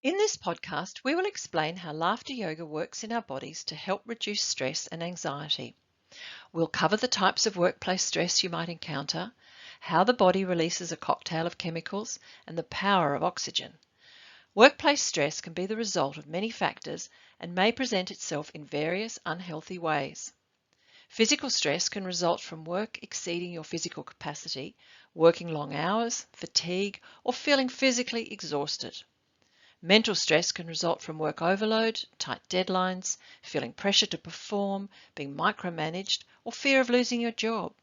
In this podcast, we will explain how laughter yoga works in our bodies to help reduce stress and anxiety. We'll cover the types of workplace stress you might encounter, how the body releases a cocktail of chemicals, and the power of oxygen. Workplace stress can be the result of many factors and may present itself in various unhealthy ways. Physical stress can result from work exceeding your physical capacity, working long hours, fatigue, or feeling physically exhausted. Mental stress can result from work overload, tight deadlines, feeling pressure to perform, being micromanaged, or fear of losing your job.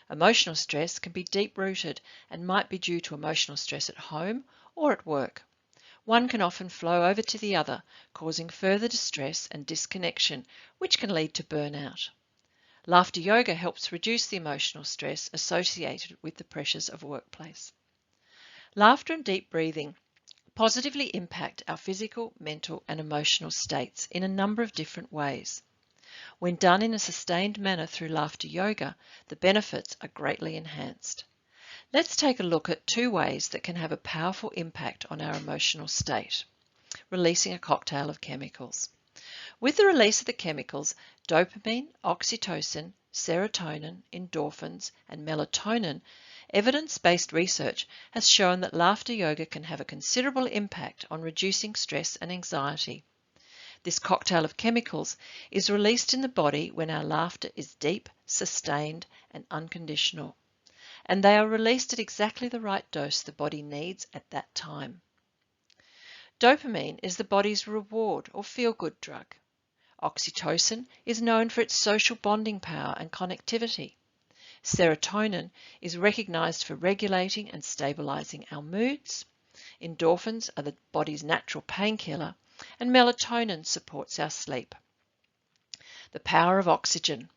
Emotional stress can be deep-rooted and might be due to emotional stress at home or at work. One can often flow over to the other, causing further distress and disconnection, which can lead to burnout. Laughter yoga helps reduce the emotional stress associated with the pressures of a workplace. Laughter and deep breathing positively impact our physical, mental and emotional states in a number of different ways. When done in a sustained manner through laughter yoga, the benefits are greatly enhanced. Let's take a look at two ways that can have a powerful impact on our emotional state. Releasing a cocktail of chemicals. With the release of the chemicals, dopamine, oxytocin, serotonin, endorphins and melatonin, evidence-based research has shown that laughter yoga can have a considerable impact on reducing stress and anxiety. This cocktail of chemicals is released in the body when our laughter is deep, sustained and unconditional, and they are released at exactly the right dose the body needs at that time. Dopamine is the body's reward or feel-good drug. Oxytocin is known for its social bonding power and connectivity. Serotonin is recognized for regulating and stabilizing our moods. Endorphins are the body's natural painkiller, and melatonin supports our sleep. The power of oxygen.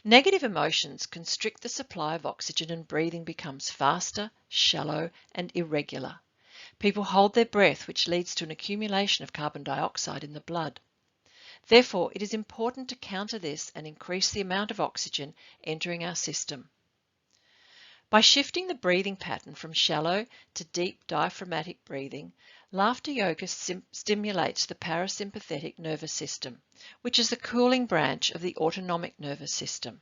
Negative emotions constrict the supply of oxygen and breathing becomes faster, shallow, and irregular. People hold their breath, which leads to an accumulation of carbon dioxide in the blood. Therefore, it is important to counter this and increase the amount of oxygen entering our system. By shifting the breathing pattern from shallow to deep diaphragmatic breathing, laughter yoga stimulates the parasympathetic nervous system, which is the cooling branch of the autonomic nervous system.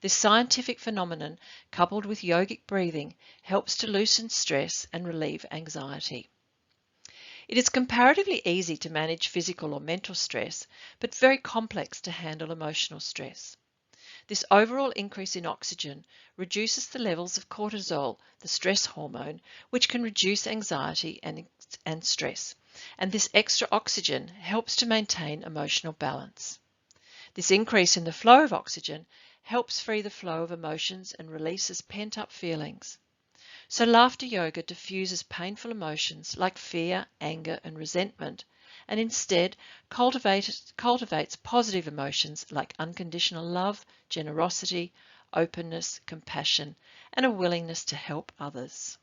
This scientific phenomenon, coupled with yogic breathing, helps to loosen stress and relieve anxiety. It is comparatively easy to manage physical or mental stress, but very complex to handle emotional stress. This overall increase in oxygen reduces the levels of cortisol, the stress hormone, which can reduce anxiety and stress, and this extra oxygen helps to maintain emotional balance. This increase in the flow of oxygen helps free the flow of emotions and releases pent-up feelings. So laughter yoga diffuses painful emotions like fear, anger and resentment, and instead cultivates positive emotions like unconditional love, generosity, openness, compassion, and a willingness to help others.